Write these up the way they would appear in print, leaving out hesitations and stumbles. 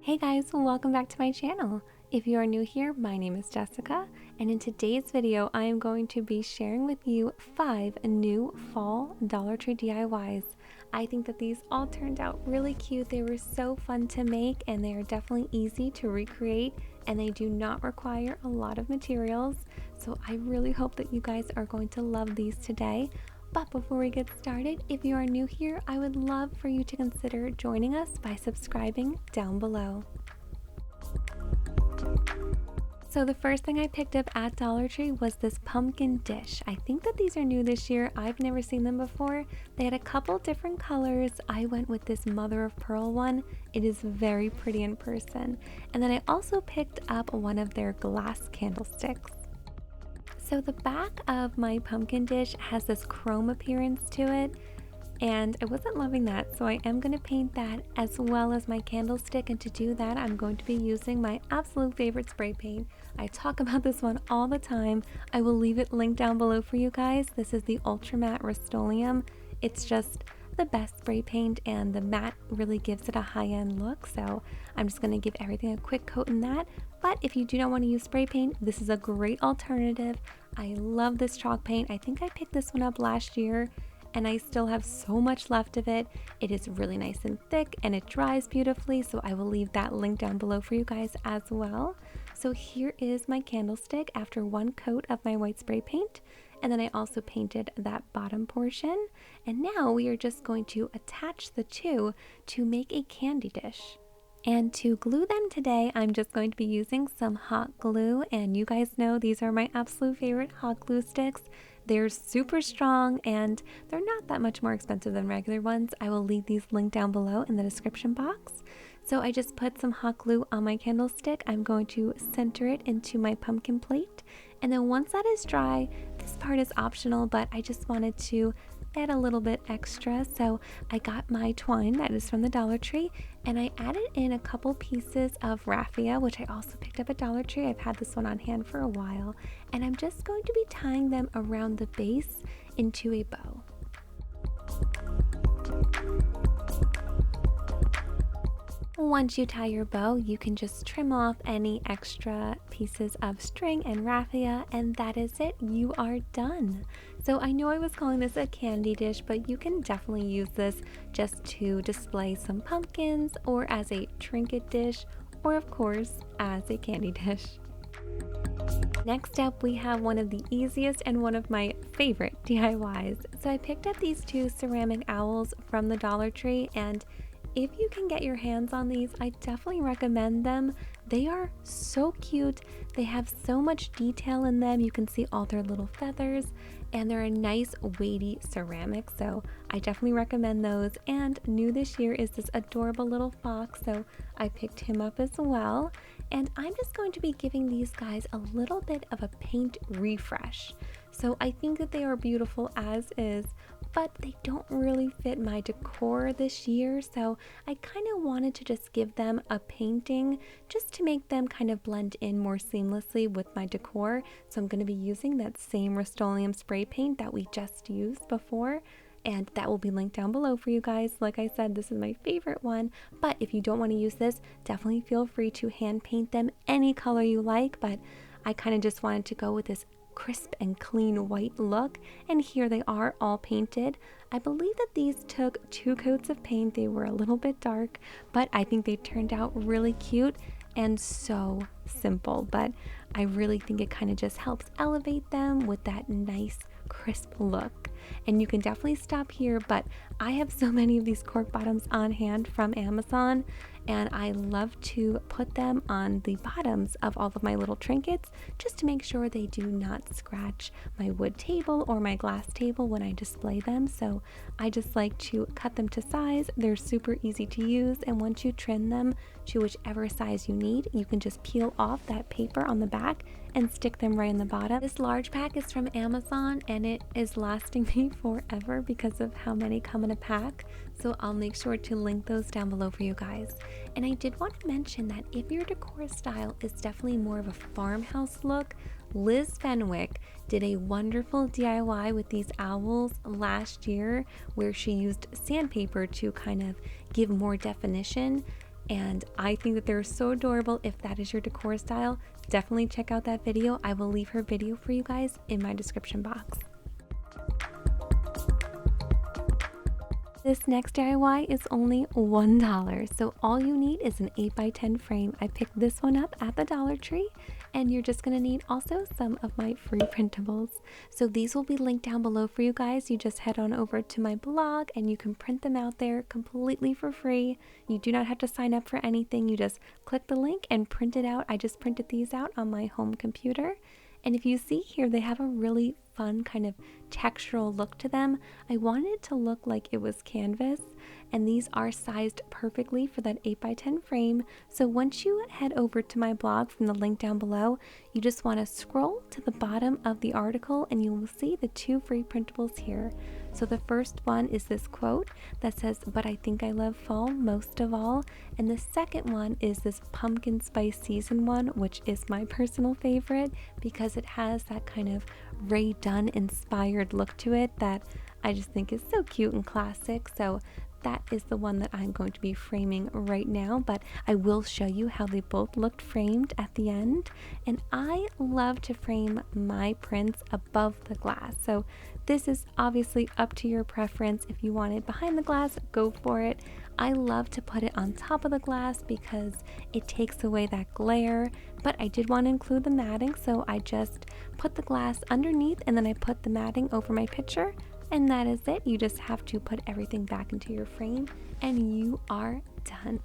Hey guys, welcome back to my channel. If you are new here, my name is Jessica, and in today's video I am going to be sharing with you 5 new fall Dollar Tree DIYs. I think that these all turned out really cute. They were so fun to make and they are definitely easy to recreate, and they do not require a lot of materials. So I really hope that you guys are going to love these today. But before we get started, if you are new here, I would love for you to consider joining us by subscribing down below. So the first thing I picked up at Dollar Tree was this pumpkin dish. I think that these are new this year. I've never seen them before. They had a couple different colors. I went with this mother of pearl one. It is very pretty in person. And then I also picked up one of their glass candlesticks. So the back of my pumpkin dish has this chrome appearance to it, and I wasn't loving that, so I am going to paint that as well as my candlestick. And to do that, I'm going to be using my absolute favorite spray paint. I talk about this one all the time. I will leave it linked down below for you guys. This is the Ultra Matte Rustoleum. It's just the best spray paint, and the matte really gives it a high-end look, so I'm just going to give everything a quick coat in that. But if you do not want to use spray paint, this is a great alternative. I love this chalk paint. I think I picked this one up last year and I still have so much left of it. It is really nice and thick and it dries beautifully, so I will leave that link down below for you guys as well. So here is my candlestick after one coat of my white spray paint, and then I also painted that bottom portion. And now we are just going to attach the two to make a candy dish. And to glue them today, I'm just going to be using some hot glue, and you guys know these are my absolute favorite hot glue sticks. They're super strong and they're not that much more expensive than regular ones. I will leave these linked down below in the description box. So I just put some hot glue on my candlestick. I'm going to center it into my pumpkin plate, and then once that is dry, this part is optional, but I just wanted to add a little bit extra. So I got my twine that is from the Dollar Tree, and I added in a couple pieces of raffia, which I also picked up at Dollar Tree. I've had this one on hand for a while, and I'm just going to be tying them around the base into a bow. Once you tie your bow, you can just trim off any extra pieces of string and raffia, and that is it. You are done. So I know I was calling this a candy dish, but you can definitely use this just to display some pumpkins, or as a trinket dish, or of course as a candy dish. Next up, we have one of the easiest and one of my favorite DIYs. So I picked up these two ceramic owls from the Dollar Tree, and if you can get your hands on these, I definitely recommend them. They are so cute. They have so much detail in them. You can see all their little feathers, and they're a nice weighty ceramic, so I definitely recommend those. And new this year is this adorable little fox, so I picked him up as well. And I'm just going to be giving these guys a little bit of a paint refresh. So I think that they are beautiful as is, but they don't really fit my decor this year, so I kind of wanted to just give them a painting just to make them kind of blend in more seamlessly with my decor. So I'm going to be using that same Rustoleum spray paint that we just used before, and that will be linked down below for you guys. Like I said, this is my favorite one, but if you don't want to use this, definitely feel free to hand paint them any color you like, but I kind of just wanted to go with this crisp and clean white look, and here they are all painted. I believe that these took 2 coats of paint. They were a little bit dark, but I think they turned out really cute and so simple, but I really think it kind of just helps elevate them with that nice crisp look. And you can definitely stop here, but I have so many of these cork bottoms on hand from Amazon, and I love to put them on the bottoms of all of my little trinkets just to make sure they do not scratch my wood table or my glass table when I display them. So I just like to cut them to size. They're super easy to use, and once you trim them to whichever size you need, you can just peel off that paper on the back and stick them right in the bottom. This large pack is from Amazon, and it is lasting me forever because of how many come in a pack, so I'll make sure to link those down below for you guys. And I did want to mention that if your decor style is definitely more of a farmhouse look, Liz Fenwick did a wonderful DIY with these owls last year where she used sandpaper to kind of give more definition. and I think that they're so adorable. If that is your decor style, definitely check out that video. I will leave her video for you guys in my description box. This next DIY is only $1, so all you need is an 8x10 frame. I picked this one up at the Dollar Tree, and you're just going to need also some of my free printables. So these will be linked down below for you guys. You just head on over to my blog and you can print them out there completely for free. You do not have to sign up for anything. You just click the link and print it out. I just printed these out on my home computer. And if you see here, they have a really fun kind of textural look to them. I wanted it to look like it was canvas, and these are sized perfectly for that 8x10 frame. So once you head over to my blog from the link down below, you just want to scroll to the bottom of the article and you will see the 2 free printables here. So the first one is this quote that says, "But I think I love fall most of all." And the second one is this pumpkin spice season one, which is my personal favorite because it has that kind of Rae Dunn inspired look to it that I just think is so cute and classic. So that is the one that I'm going to be framing right now, but I will show you how they both looked framed at the end. And I love to frame my prints above the glass, so this is obviously up to your preference. If you want it behind the glass, go for it. I love to put it on top of the glass because it takes away that glare, but I did want to include the matting, so I just put the glass underneath and then I put the matting over my picture. And that is it. You just have to put everything back into your frame and you are done.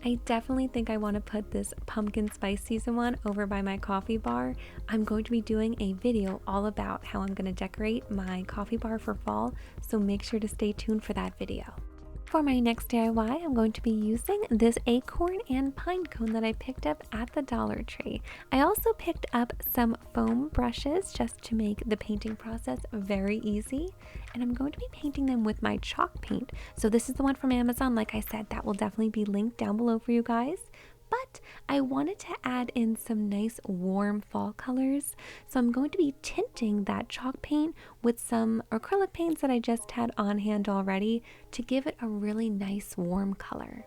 I definitely think I want to put this pumpkin spice season one over by my coffee bar. I'm going to be doing a video all about how I'm going to decorate my coffee bar for fall, so make sure to stay tuned for that video. For my next DIY, I'm going to be using this acorn and pine cone that I picked up at the Dollar Tree. I also picked up some foam brushes just to make the painting process very easy. And I'm going to be painting them with my chalk paint. So this is the one from Amazon. Like I said, that will definitely be linked down below for you guys. But I wanted to add in some nice warm fall colors. So I'm going to be tinting that chalk paint with some acrylic paints that I just had on hand already to give it a really nice warm color.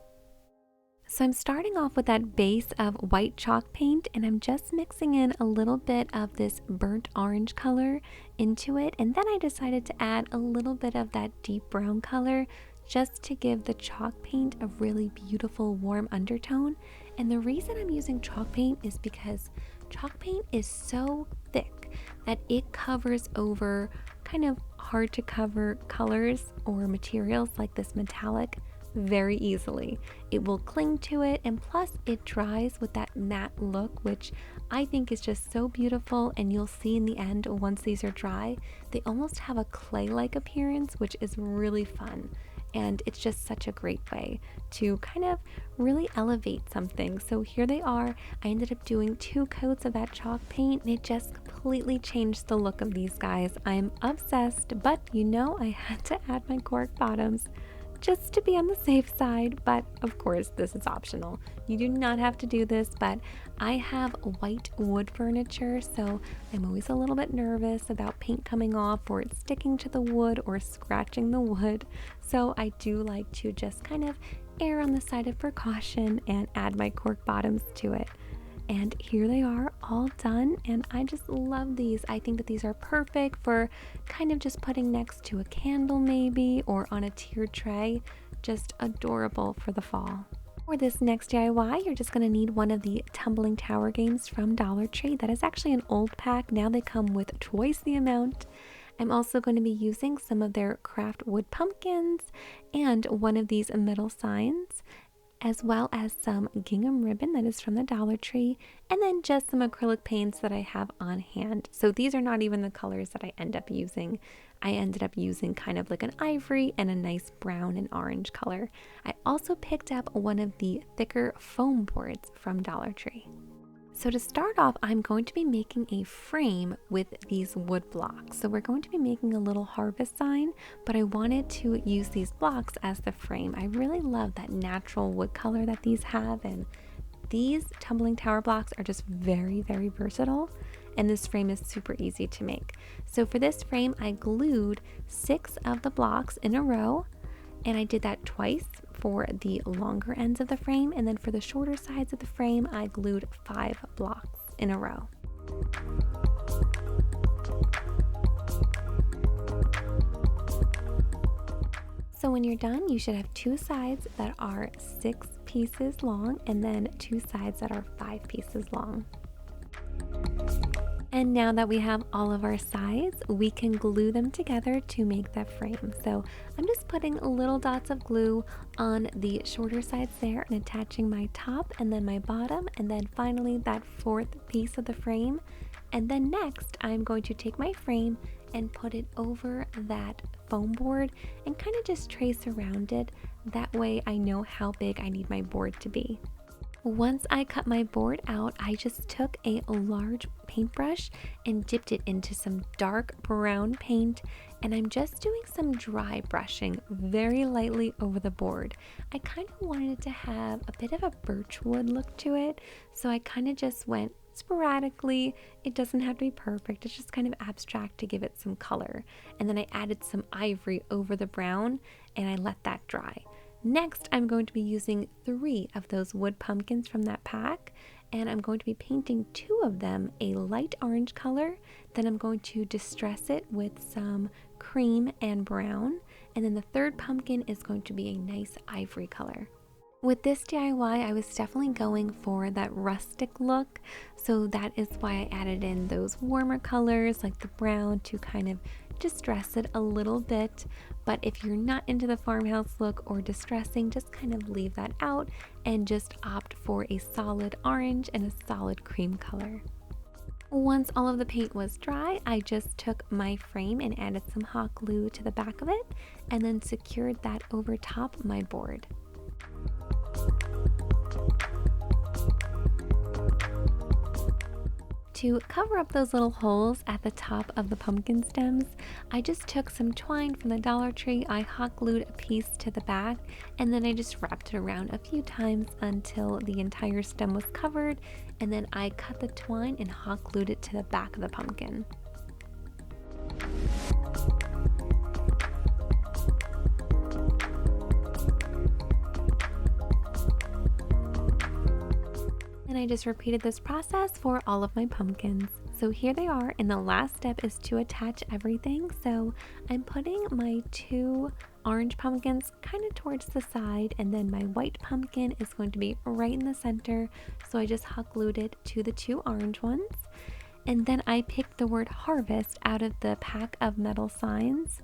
So I'm starting off with that base of white chalk paint, and I'm just mixing in a little bit of this burnt orange color into it. And then I decided to add a little bit of that deep brown color just to give the chalk paint a really beautiful warm undertone. And the reason I'm using chalk paint is because chalk paint is so thick that it covers over kind of hard to cover colors or materials like this metallic very easily. It will cling to it, and plus it dries with that matte look, which I think is just so beautiful. And you'll see in the end, once these are dry, they almost have a clay-like appearance, which is really fun. And it's just such a great way to kind of really elevate something. So here they are. I ended up doing 2 coats of that chalk paint, and it just completely changed the look of these guys. I'm obsessed, but you know I had to add my cork bottoms just to be on the safe side. But of course, this is optional. You do not have to do this, but I have white wood furniture, so I'm always a little bit nervous about paint coming off or it sticking to the wood or scratching the wood. So I do like to just kind of err on the side of precaution and add my cork bottoms to it. And here they are all done, and I just love these. I think that these are perfect for kind of just putting next to a candle maybe, or on a tiered tray. Just adorable for the fall. For this next DIY, you're just going to need one of the tumbling tower games from Dollar Tree. That is actually an old pack. Now they come with twice the amount. I'm also going to be using some of their craft wood pumpkins and one of these metal signs, as well as some gingham ribbon that is from the Dollar Tree, and then just some acrylic paints that I have on hand. So these are not even the colors that I end up using. I ended up using kind of like an ivory and a nice brown and orange color. I also picked up one of the thicker foam boards from Dollar Tree. So to start off, I'm going to be making a frame with these wood blocks. So we're going to be making a little harvest sign, but I wanted to use these blocks as the frame. I really love that natural wood color that these have, and these tumbling tower blocks are just very, very versatile, and this frame is super easy to make. So for this frame, I glued 6 of the blocks in a row, and I did that twice for the longer ends of the frame, and then for the shorter sides of the frame, I glued 5 blocks in a row. So when you're done, you should have 2 sides that are 6 pieces long and then 2 sides that are 5 pieces long. And now that we have all of our sides, we can glue them together to make that frame. So I'm just putting little dots of glue on the shorter sides there and attaching my top and then my bottom, and then finally that 4th piece of the frame. And then next, I'm going to take my frame and put it over that foam board and kind of just trace around it. That way I know how big I need my board to be. Once I cut my board out, I just took a large paintbrush and dipped it into some dark brown paint, and I'm just doing some dry brushing very lightly over the board. I kind of wanted it to have a bit of a birchwood look to it, so I kind of just went sporadically. It doesn't have to be perfect, it's just kind of abstract to give it some color. And then I added some ivory over the brown and I let that dry. Next, I'm going to be using 3 of those wood pumpkins from that pack, and I'm going to be painting 2 of them a light orange color. Then I'm going to distress it with some cream and brown, and then the 3rd pumpkin is going to be a nice ivory color. With this DIY, I was definitely going for that rustic look, so that is why I added in those warmer colors like the brown to kind of distress it a little bit. But if you're not into the farmhouse look or distressing, just kind of leave that out and just opt for a solid orange and a solid cream color. Once all of the paint was dry, I just took my frame and added some hot glue to the back of it and then secured that over top my board. To cover up those little holes at the top of the pumpkin stems, I just took some twine from the Dollar Tree, I hot glued a piece to the back, and then I just wrapped it around a few times until the entire stem was covered, and then I cut the twine and hot glued it to the back of the pumpkin. And I just repeated this process for all of my pumpkins. So here they are, and the last step is to attach everything. So I'm putting my 2 orange pumpkins kind of towards the side, and then my white pumpkin is going to be right in the center. So I just hot glued it to the 2 orange ones. And then I picked the word harvest out of the pack of metal signs,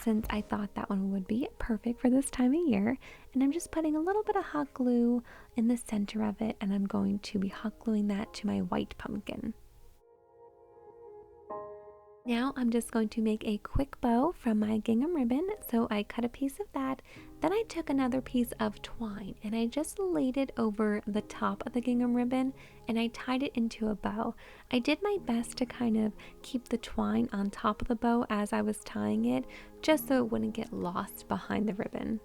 since I thought that one would be perfect for this time of year. And I'm just putting a little bit of hot glue in the center of it, and I'm going to be hot gluing that to my white pumpkin. Now I'm just going to make a quick bow from my gingham ribbon. So I cut a piece of that, then I took another piece of twine and I just laid it over the top of the gingham ribbon and I tied it into a bow. I did my best to kind of keep the twine on top of the bow as I was tying it, just so it wouldn't get lost behind the ribbon.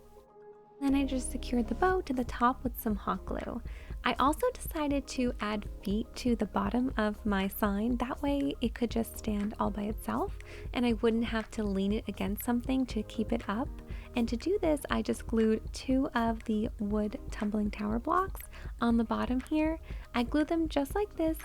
Then I just secured the bow to the top with some hot glue. I also decided to add feet to the bottom of my sign. That way it could just stand all by itself and I wouldn't have to lean it against something to keep it up. And to do this, I just glued 2 of the wood tumbling tower blocks on the bottom here. I glued them just like this.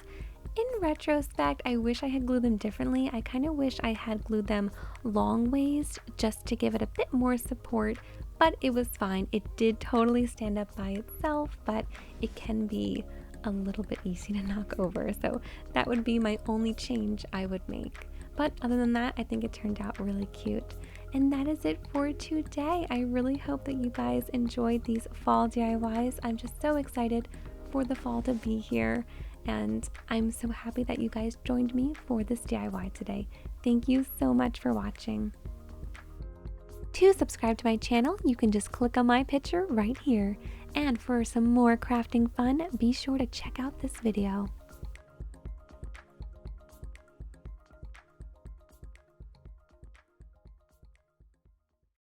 In retrospect, I wish I had glued them differently. I kind of wish I had glued them long ways just to give it a bit more support, but it was fine. It did totally stand up by itself, but it can be a little bit easy to knock over. So that would be my only change I would make. But other than that, I think it turned out really cute. And that is it for today. I really hope that you guys enjoyed these fall DIYs. I'm just so excited for the fall to be here. And I'm so happy that you guys joined me for this DIY today. Thank you so much for watching. To subscribe to my channel, you can just click on my picture right here. And for some more crafting fun, be sure to check out this video.